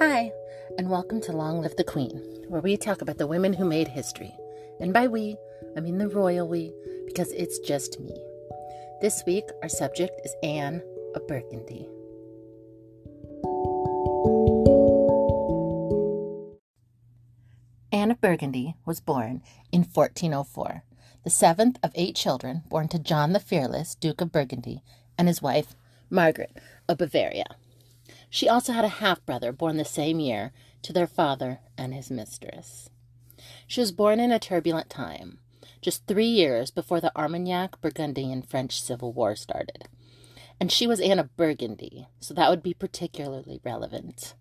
Hi, and welcome to Long Live the Queen, where we talk about the women who made history. And by we, I mean the royal we, because it's just me. This week, our subject is Anne of Burgundy. Anne of Burgundy was born in 1404, the seventh of 8 children born to John the Fearless, Duke of Burgundy, and his wife, Margaret of Bavaria. She also had a half-brother born the same year to their father and his mistress. She was born in a turbulent time, just 3 years before the Armagnac, Burgundy, and French Civil War started. And she was Anne of Burgundy, so that would be particularly relevant.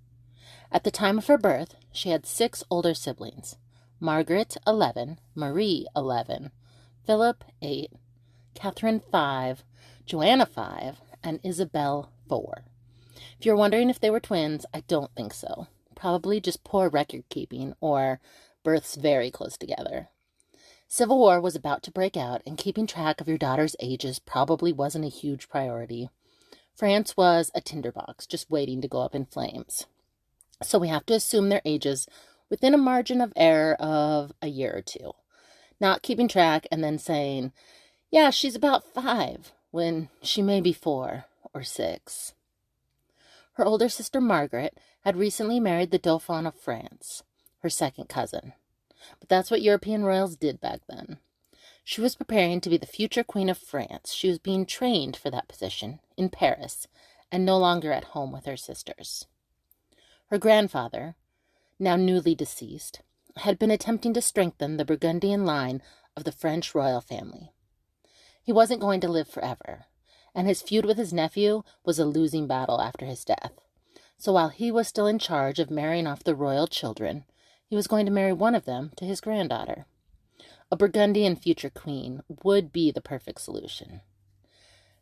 At the time of her birth, she had 6 older siblings: Margaret, 11, Marie, 11, Philip, 8, Catherine, 5, Joanna, 5, and Isabel, 4. If you're wondering if they were twins, I don't think so. Probably just poor record keeping or births very close together. Civil War was about to break out, and keeping track of your daughter's ages probably wasn't a huge priority. France was a tinderbox, just waiting to go up in flames. So we have to assume their ages within a margin of error of a year or 2. Not keeping track and then saying, yeah, she's about 5, when she may be 4 or 6. Her older sister Margaret had recently married the Dauphin of France, her second cousin. But that's what European royals did back then. She was preparing to be the future Queen of France. She was being trained for that position in Paris and no longer at home with her sisters. Her grandfather, now newly deceased, had been attempting to strengthen the Burgundian line of the French royal family. He wasn't going to live forever, and his feud with his nephew was a losing battle after his death. So while he was still in charge of marrying off the royal children, he was going to marry one of them to his granddaughter. A Burgundian future queen would be the perfect solution.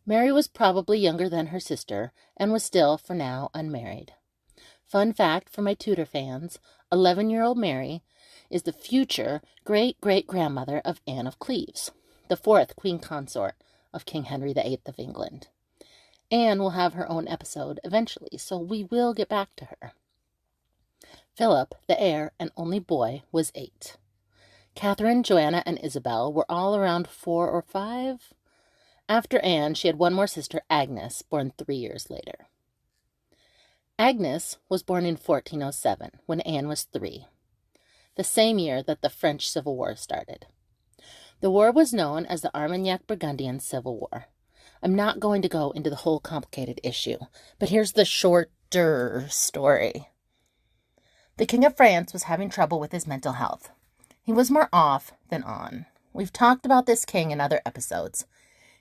Mary was probably younger than her sister and was still, for now, unmarried. Fun fact for my Tudor fans, 11-year-old Mary is the future great-great-grandmother of Anne of Cleves, the 4th queen consort of King Henry VIII of England. Anne will have her own episode eventually, so we will get back to her. Philip, the heir and only boy, was 8. Catherine, Joanna, and Isabel were all around 4 or 5. After Anne, she had one more sister, Agnes, born 3 years later. Agnes was born in 1407, when Anne was 3, the same year that the French Civil War started. The war was known as the Armagnac-Burgundian Civil War. I'm not going to go into the whole complicated issue, but here's the shorter story. The King of France was having trouble with his mental health. He was more off than on. We've talked about this king in other episodes.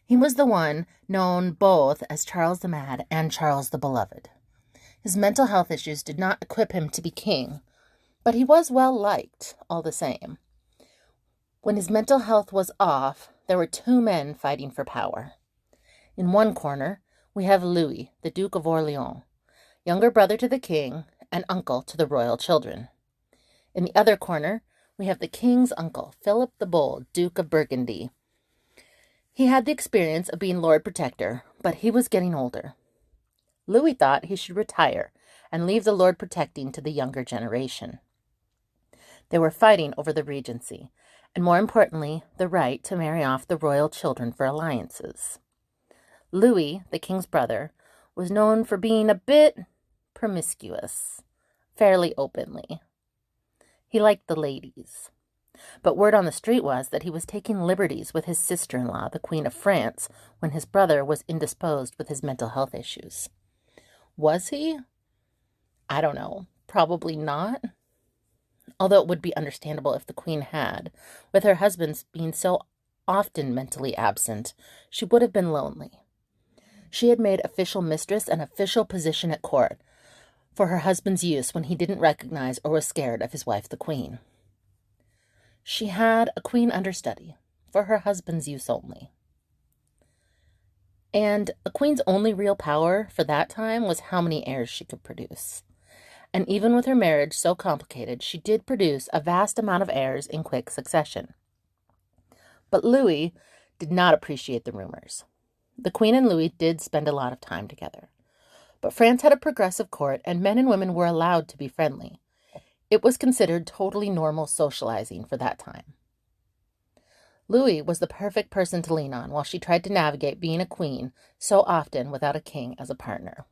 He was the one known both as Charles the Mad and Charles the Beloved. His mental health issues did not equip him to be king, but he was well liked all the same. When his mental health was off, there were 2 men fighting for power. In one corner, we have Louis, the Duke of Orleans, younger brother to the king and uncle to the royal children. In the other corner, we have the king's uncle, Philip the Bold, Duke of Burgundy. He had the experience of being Lord Protector, but he was getting older. Louis thought he should retire and leave the Lord Protecting to the younger generation. They were fighting over the regency, and more importantly, the right to marry off the royal children for alliances. Louis, the king's brother, was known for being a bit promiscuous, fairly openly. He liked the ladies. But word on the street was that he was taking liberties with his sister-in-law, the Queen of France, when his brother was indisposed with his mental health issues. Was he? I don't know. Probably not. Although it would be understandable if the queen had. With her husband being so often mentally absent, she would have been lonely. She had made official mistress an official position at court for her husband's use when he didn't recognize or was scared of his wife, the queen. She had a queen understudy for her husband's use only. And a queen's only real power for that time was how many heirs she could produce. And even with her marriage so complicated, she did produce a vast amount of heirs in quick succession. But Louis did not appreciate the rumors. The Queen and Louis did spend a lot of time together. But France had a progressive court, and men and women were allowed to be friendly. It was considered totally normal socializing for that time. Louis was the perfect person to lean on while she tried to navigate being a queen so often without a king as a partner.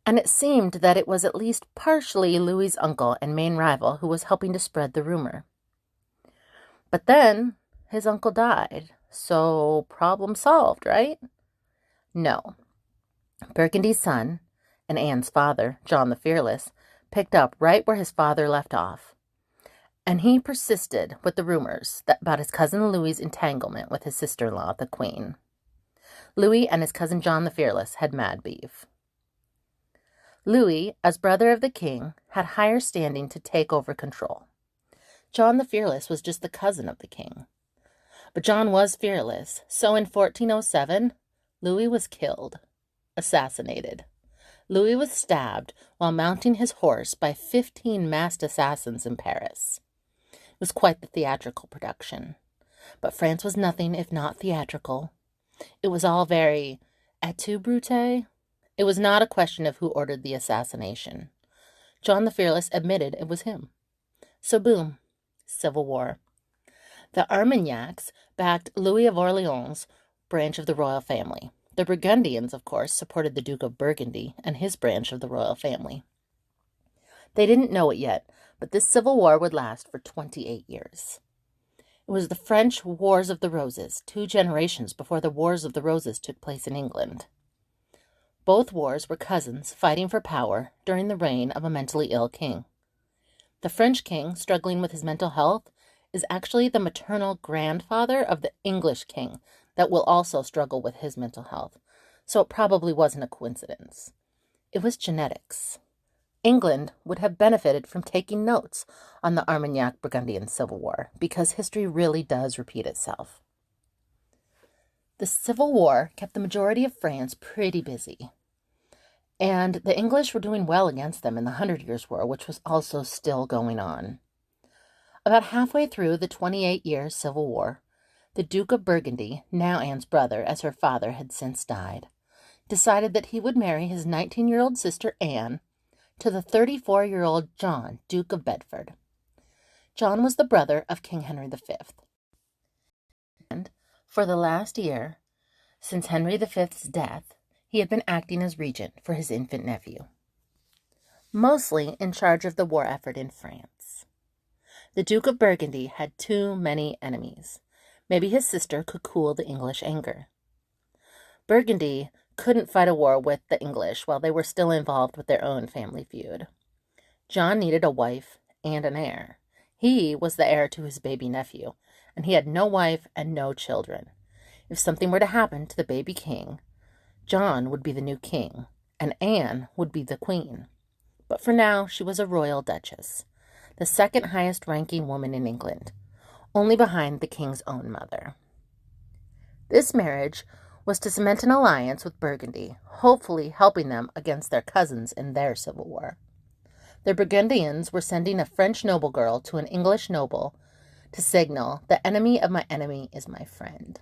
And it seemed that it was at least partially Louis's uncle and main rival who was helping to spread the rumor. But then his uncle died, so problem solved, right? No. Burgundy's son, and Anne's father, John the Fearless, picked up right where his father left off. And he persisted with the rumors about his cousin Louis's entanglement with his sister-in-law, the queen. Louis and his cousin John the Fearless had mad beef. Louis, as brother of the king, had higher standing to take over control. John the Fearless was just the cousin of the king. But John was fearless, so in 1407, Louis was killed, assassinated. Louis was stabbed while mounting his horse by 15 masked assassins in Paris. It was quite the theatrical production. But France was nothing if not theatrical. It was all very et tu, Brute? It was not a question of who ordered the assassination. John the Fearless admitted it was him. So boom, civil war. The Armagnacs backed Louis of Orleans' branch of the royal family. The Burgundians, of course, supported the Duke of Burgundy and his branch of the royal family. They didn't know it yet, but this civil war would last for 28 years. It was the French Wars of the Roses, 2 generations before the Wars of the Roses took place in England. Both wars were cousins fighting for power during the reign of a mentally ill king. The French king, struggling with his mental health, is actually the maternal grandfather of the English king that will also struggle with his mental health, so it probably wasn't a coincidence. It was genetics. England would have benefited from taking notes on the Armagnac-Burgundian Civil War, because history really does repeat itself. The Civil War kept the majority of France pretty busy, and the English were doing well against them in the 100 Years' War, which was also still going on. About halfway through the 28-year Civil War, the Duke of Burgundy, now Anne's brother, as her father had since died, decided that he would marry his 19-year-old sister Anne to the 34-year-old John, Duke of Bedford. John was the brother of King Henry V. And for the last year, since Henry V's death, he had been acting as regent for his infant nephew, mostly in charge of the war effort in France. The Duke of Burgundy had too many enemies. Maybe his sister could cool the English anger. Burgundy couldn't fight a war with the English while they were still involved with their own family feud. John needed a wife and an heir. He was the heir to his baby nephew, and he had no wife and no children. If something were to happen to the baby king, John would be the new king, and Anne would be the queen. But for now, she was a royal duchess, the second highest ranking woman in England, only behind the king's own mother. This marriage was to cement an alliance with Burgundy, hopefully helping them against their cousins in their civil war. The Burgundians were sending a French noble girl to an English noble to signal, "The enemy of my enemy is my friend."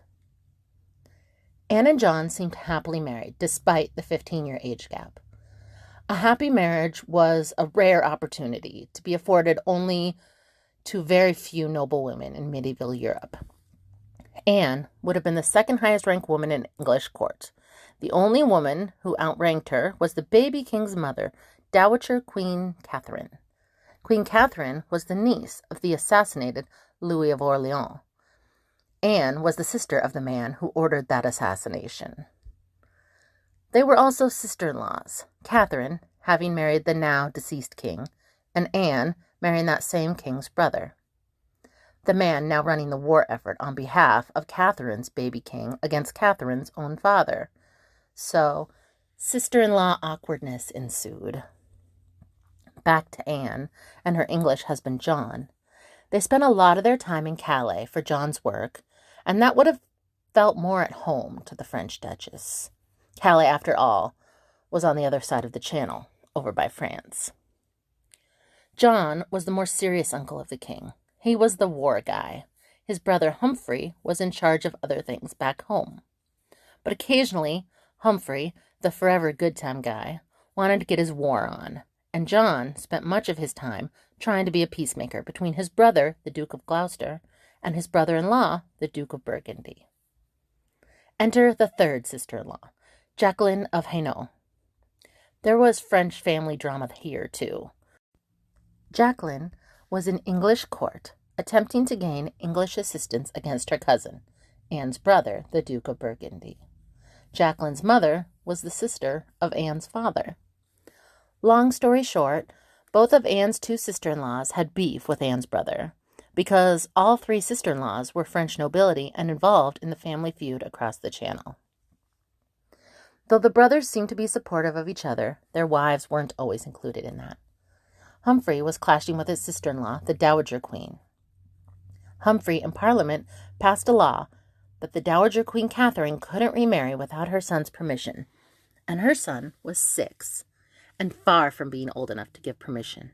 Anne and John seemed happily married, despite the 15-year age gap. A happy marriage was a rare opportunity to be afforded only to very few noble women in medieval Europe. Anne would have been the second highest ranked woman in English court. The only woman who outranked her was the baby king's mother, Dowager Queen Catherine. Queen Catherine was the niece of the assassinated Louis of Orleans. Anne was the sister of the man who ordered that assassination. They were also sister-in-laws, Catherine having married the now deceased king, and Anne marrying that same king's brother, the man now running the war effort on behalf of Catherine's baby king against Catherine's own father. So, sister-in-law awkwardness ensued. Back to Anne and her English husband John. They spent a lot of their time in Calais for John's work, and that would have felt more at home to the French Duchess. Calais, after all, was on the other side of the Channel, over by France. John was the more serious uncle of the king. He was the war guy. His brother Humphrey was in charge of other things back home. But occasionally, Humphrey, the forever good time guy, wanted to get his war on, and John spent much of his time trying to be a peacemaker between his brother, the Duke of Gloucester, and his brother-in-law, the Duke of Burgundy. Enter the third sister-in-law, Jacqueline of Hainaut. There was French family drama here, too. Jacqueline was in English court, attempting to gain English assistance against her cousin, Anne's brother, the Duke of Burgundy. Jacqueline's mother was the sister of Anne's father. Long story short, both of Anne's two sister-in-laws had beef with Anne's brother, because all three sister-in-laws were French nobility and involved in the family feud across the Channel. Though the brothers seemed to be supportive of each other, their wives weren't always included in that. Humphrey was clashing with his sister-in-law, the Dowager Queen. Humphrey in Parliament passed a law that the Dowager Queen Catherine couldn't remarry without her son's permission, and her son was 6, and far from being old enough to give permission.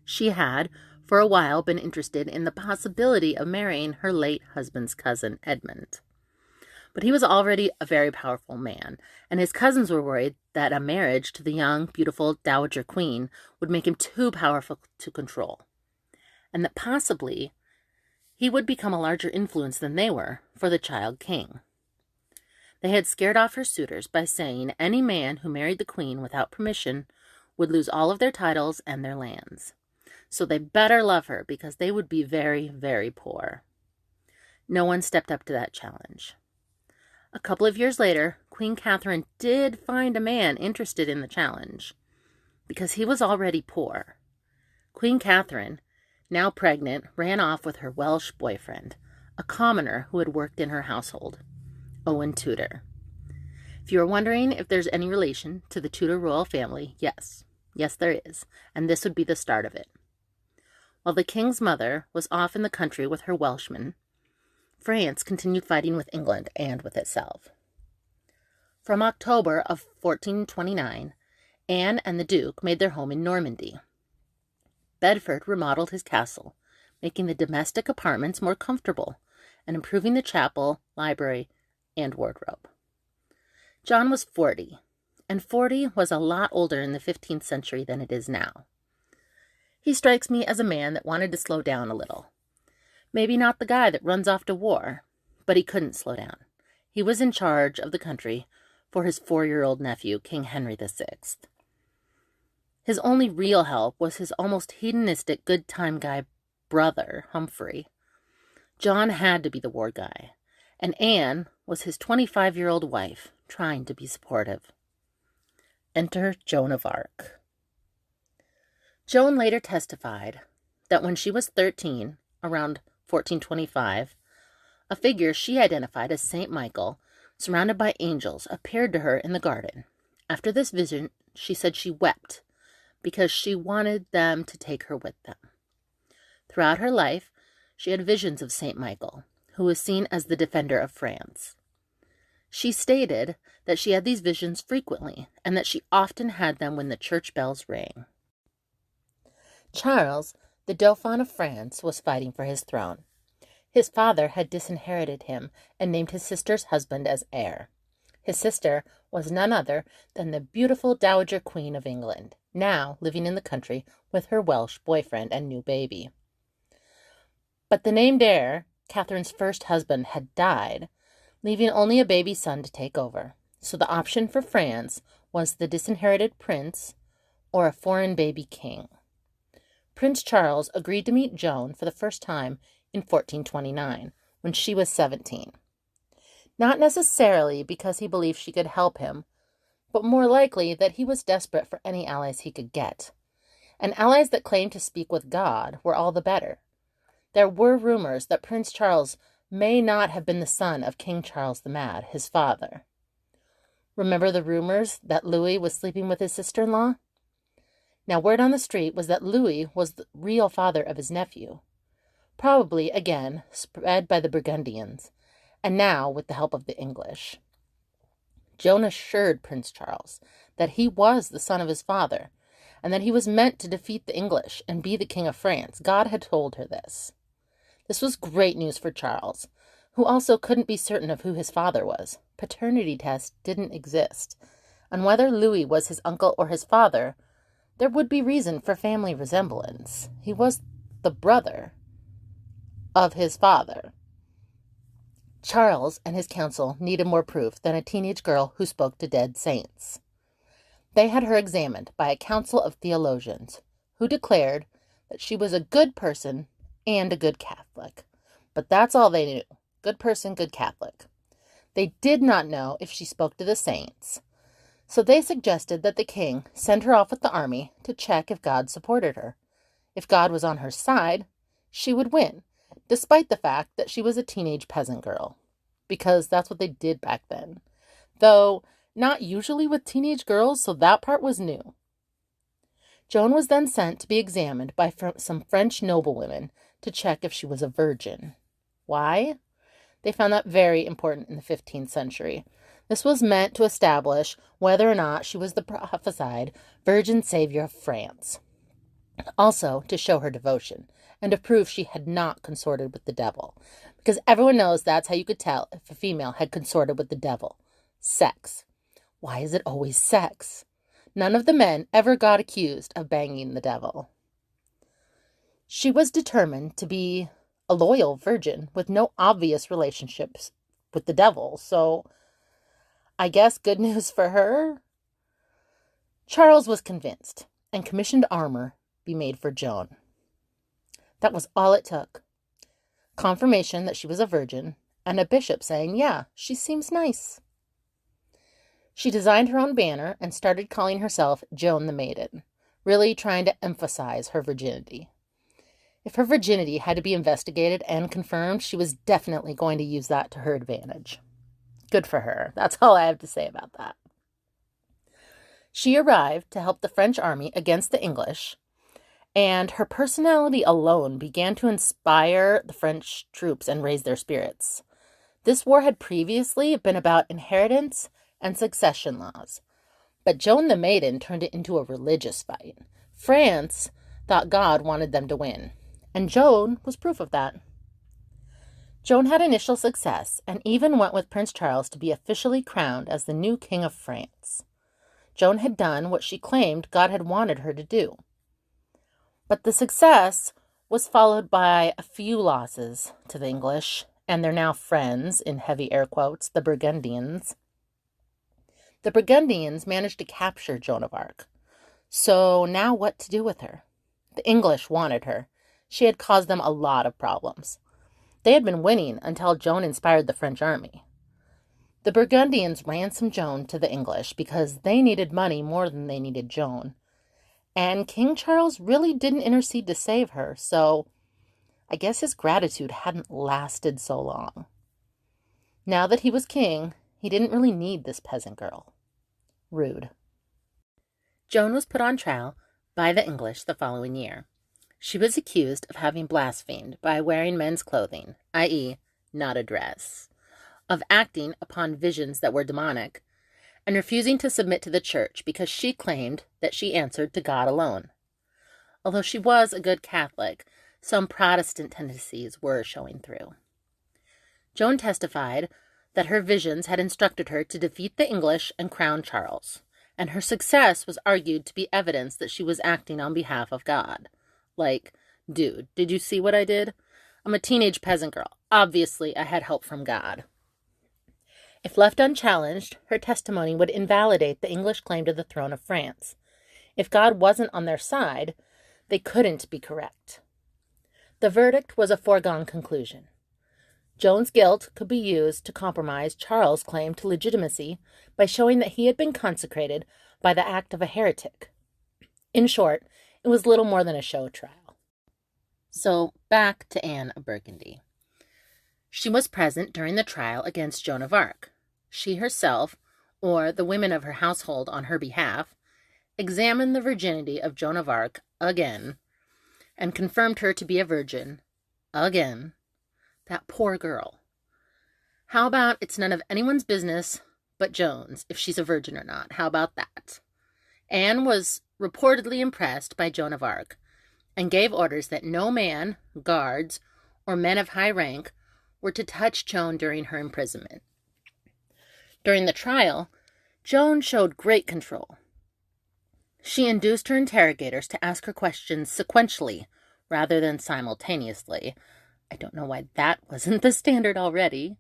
She had, for a while, been interested in the possibility of marrying her late husband's cousin, Edmund. But he was already a very powerful man, and his cousins were worried that a marriage to the young, beautiful Dowager Queen would make him too powerful to control, and that possibly he would become a larger influence than they were for the child king. They had scared off her suitors by saying any man who married the queen without permission would lose all of their titles and their lands. So they better love her because they would be very, very poor. No one stepped up to that challenge. A couple of years later, Queen Catherine did find a man interested in the challenge, because he was already poor. Queen Catherine, now pregnant, ran off with her Welsh boyfriend, a commoner who had worked in her household, Owen Tudor. If you are wondering if there's any relation to the Tudor royal family, yes. Yes, there is, and this would be the start of it. While the king's mother was off in the country with her Welshman, France continued fighting with England and with itself. From October of 1429, Anne and the Duke made their home in Normandy. Bedford remodeled his castle, making the domestic apartments more comfortable and improving the chapel, library, and wardrobe. John was 40, and 40 was a lot older in the 15th century than it is now. He strikes me as a man that wanted to slow down a little. Maybe not the guy that runs off to war, but he couldn't slow down. He was in charge of the country for his 4-year-old nephew, King Henry VI. His only real help was his almost hedonistic good-time guy brother, Humphrey. John had to be the war guy, and Anne was his 25-year-old wife, trying to be supportive. Enter Joan of Arc. Joan later testified that when she was 13, around 1425, a figure she identified as Saint Michael, surrounded by angels, appeared to her in the garden. After this vision, she said she wept because she wanted them to take her with them. Throughout her life, she had visions of Saint Michael, who was seen as the defender of France. She stated that she had these visions frequently and that she often had them when the church bells rang. Charles, the Dauphin of France, was fighting for his throne. His father had disinherited him and named his sister's husband as heir. His sister was none other than the beautiful Dowager Queen of England, now living in the country with her Welsh boyfriend and new baby. But the named heir, Catherine's first husband, had died, leaving only a baby son to take over. So the option for France was the disinherited prince or a foreign baby king. Prince Charles agreed to meet Joan for the first time in 1429, when she was 17. Not necessarily because he believed she could help him, but more likely that he was desperate for any allies he could get. And allies that claimed to speak with God were all the better. There were rumors that Prince Charles may not have been the son of King Charles the Mad, his father. Remember the rumors that Louis was sleeping with his sister-in-law? Now, word on the street was that Louis was the real father of his nephew, probably, again, spread by the Burgundians, and now with the help of the English. Joan assured Prince Charles that he was the son of his father, and that he was meant to defeat the English and be the King of France. God had told her this. This was great news for Charles, who also couldn't be certain of who his father was. Paternity tests didn't exist. And whether Louis was his uncle or his father, there would be reason for family resemblance. He was the brother of his father. Charles and his council needed more proof than a teenage girl who spoke to dead saints. They had her examined by a council of theologians who declared that she was a good person and a good Catholic. But that's all they knew. Good person, good Catholic. They did not know if she spoke to the saints. So they suggested that the king send her off with the army to check if God supported her. If God was on her side, she would win, despite the fact that she was a teenage peasant girl. Because that's what they did back then. Though not usually with teenage girls, so that part was new. Joan was then sent to be examined by some French noblewomen to check if she was a virgin. Why? They found that very important in the 15th century. This was meant to establish whether or not she was the prophesied Virgin Savior of France. Also, to show her devotion, and to prove she had not consorted with the devil. Because everyone knows that's how you could tell if a female had consorted with the devil. Sex. Why is it always sex? None of the men ever got accused of banging the devil. She was determined to be a loyal virgin with no obvious relationships with the devil, so I guess good news for her. Charles was convinced and commissioned armor be made for Joan. That was all it took. Confirmation that she was a virgin and a bishop saying, yeah, she seems nice. She designed her own banner and started calling herself Joan the Maiden, really trying to emphasize her virginity. If her virginity had to be investigated and confirmed, she was definitely going to use that to her advantage. Good for her. That's all I have to say about that. She arrived to help the French army against the English, and her personality alone began to inspire the French troops and raise their spirits. This war had previously been about inheritance and succession laws, but Joan the Maiden turned it into a religious fight. France thought God wanted them to win, and Joan was proof of that. Joan had initial success and even went with Prince Charles to be officially crowned as the new King of France. Joan had done what she claimed God had wanted her to do. But the success was followed by a few losses to the English and their now friends, in heavy air quotes, the Burgundians. The Burgundians managed to capture Joan of Arc. So now what to do with her? The English wanted her. She had caused them a lot of problems. They had been winning until Joan inspired the French army. The Burgundians ransomed Joan to the English because they needed money more than they needed Joan. And King Charles really didn't intercede to save her, so I guess his gratitude hadn't lasted so long. Now that he was king, he didn't really need this peasant girl. Rude. Joan was put on trial by the English the following year. She was accused of having blasphemed by wearing men's clothing, i.e., not a dress, of acting upon visions that were demonic, and refusing to submit to the church because she claimed that she answered to God alone. Although she was a good Catholic, some Protestant tendencies were showing through. Joan testified that her visions had instructed her to defeat the English and crown Charles, and her success was argued to be evidence that she was acting on behalf of God. Like, dude, did you see what I did? I'm a teenage peasant girl. Obviously, I had help from God. If left unchallenged, her testimony would invalidate the English claim to the throne of France. If God wasn't on their side, they couldn't be correct. The verdict was a foregone conclusion. Joan's guilt could be used to compromise Charles' claim to legitimacy by showing that he had been consecrated by the act of a heretic. In short, it was little more than a show trial. So, back to Anne of Burgundy. She was present during the trial against Joan of Arc. She herself, or the women of her household on her behalf, examined the virginity of Joan of Arc again, and confirmed her to be a virgin again. That poor girl. How about it's none of anyone's business but Joan's if she's a virgin or not? How about that? Anne was reportedly impressed by Joan of Arc and gave orders that no man, guards, or men of high rank were to touch Joan during her imprisonment. During the trial, Joan showed great control. She induced her interrogators to ask her questions sequentially rather than simultaneously. I don't know why that wasn't the standard already.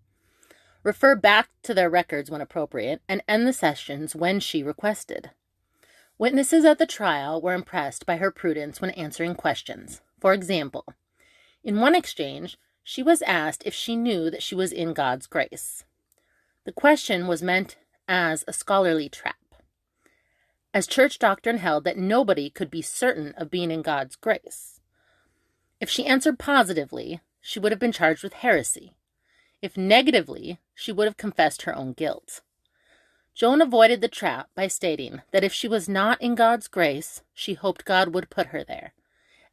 Refer back to their records when appropriate, and end the sessions when she requested. Witnesses at the trial were impressed by her prudence when answering questions. For example, in one exchange, she was asked if she knew that she was in God's grace. The question was meant as a scholarly trap, as church doctrine held that nobody could be certain of being in God's grace. If she answered positively, she would have been charged with heresy. If negatively, she would have confessed her own guilt. Joan avoided the trap by stating that if she was not in God's grace, she hoped God would put her there.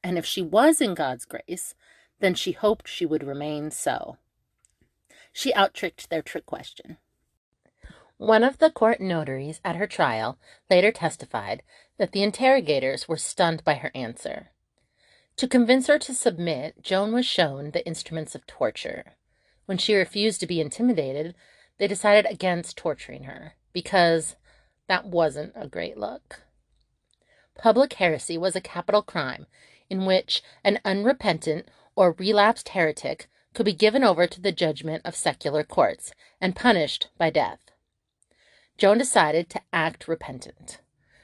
And if she was in God's grace, then she hoped she would remain so. She out-tricked their trick question. One of the court notaries at her trial later testified that the interrogators were stunned by her answer. To convince her to submit, Joan was shown the instruments of torture. When she refused to be intimidated, they decided against torturing her, because that wasn't a great look. Public heresy was a capital crime in which an unrepentant or relapsed heretic could be given over to the judgment of secular courts and punished by death. Joan decided to act repentant.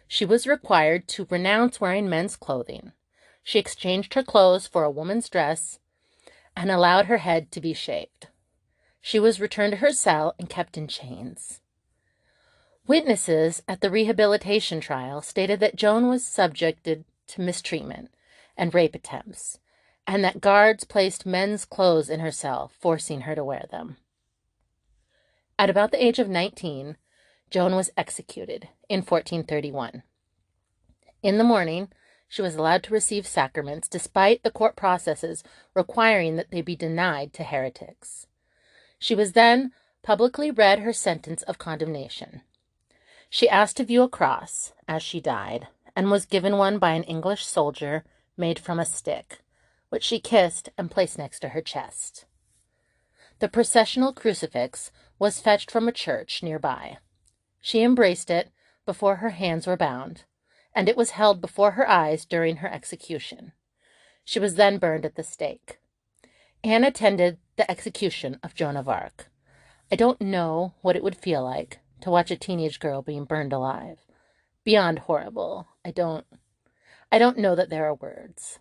She was required to renounce wearing men's clothing. She exchanged her clothes for a woman's dress and allowed her head to be shaved. She was returned to her cell and kept in chains. Witnesses at the rehabilitation trial stated that Joan was subjected to mistreatment and rape attempts, and that guards placed men's clothes in her cell, forcing her to wear them. At about the age of 19, Joan was executed in 1431. In the morning, she was allowed to receive sacraments despite the court processes requiring that they be denied to heretics. She was then publicly read her sentence of condemnation. She asked to view a cross as she died, and was given one by an English soldier made from a stick, which she kissed and placed next to her chest. The processional crucifix was fetched from a church nearby. She embraced it before her hands were bound, and it was held before her eyes during her execution. She was then burned at the stake. Anne attended the execution of Joan of Arc. I don't know what it would feel like to watch a teenage girl being burned alive. Beyond horrible. I don't know that there are words.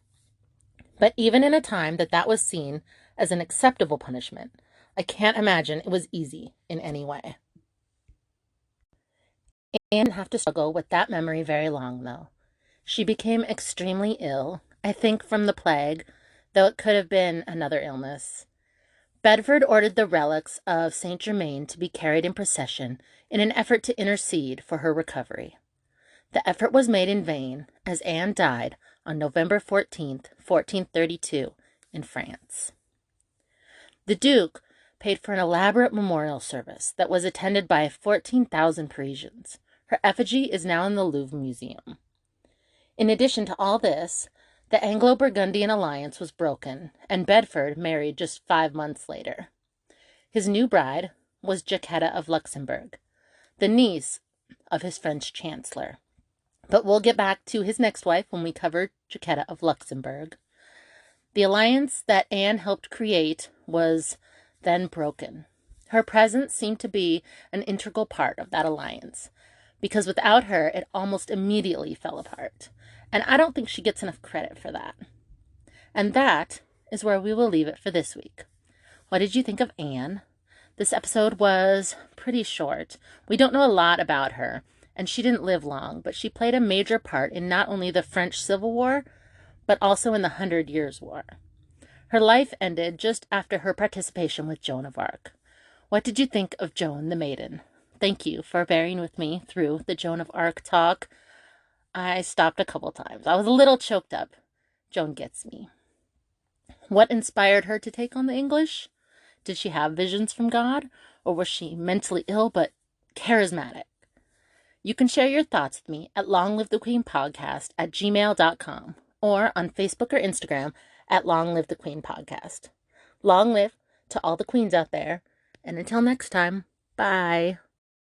But even in a time that was seen as an acceptable punishment, I can't imagine it was easy in any way. Anne didn't have to struggle with that memory very long, though. She became extremely ill, I think from the plague, though it could have been another illness. Bedford ordered the relics of Saint Germain to be carried in procession in an effort to intercede for her recovery. The effort was made in vain, as Anne died on November 14th, 1432, in France. The Duke paid for an elaborate memorial service that was attended by 14,000 Parisians. Her effigy is now in the Louvre Museum. In addition to all this, the Anglo-Burgundian alliance was broken, and Bedford married just 5 months later. His new bride was Jacquetta of Luxembourg, the niece of his French chancellor. But we'll get back to his next wife when we cover Jacquetta of Luxembourg. The alliance that Anne helped create was then broken. Her presence seemed to be an integral part of that alliance, because without her, it almost immediately fell apart. And I don't think she gets enough credit for that. And that is where we will leave it for this week. What did you think of Anne? This episode was pretty short. We don't know a lot about her, and she didn't live long, but she played a major part in not only the French Civil War, but also in the 100 Years' War. Her life ended just after her participation with Joan of Arc. What did you think of Joan the Maiden? Thank you for bearing with me through the Joan of Arc talk. I stopped a couple times. I was a little choked up. Joan gets me. What inspired her to take on the English? Did she have visions from God? Or was she mentally ill but charismatic? You can share your thoughts with me at longlivethequeenpodcast@gmail.com or on Facebook or Instagram at longlivethequeenpodcast. Long live to all the queens out there. And until next time, bye.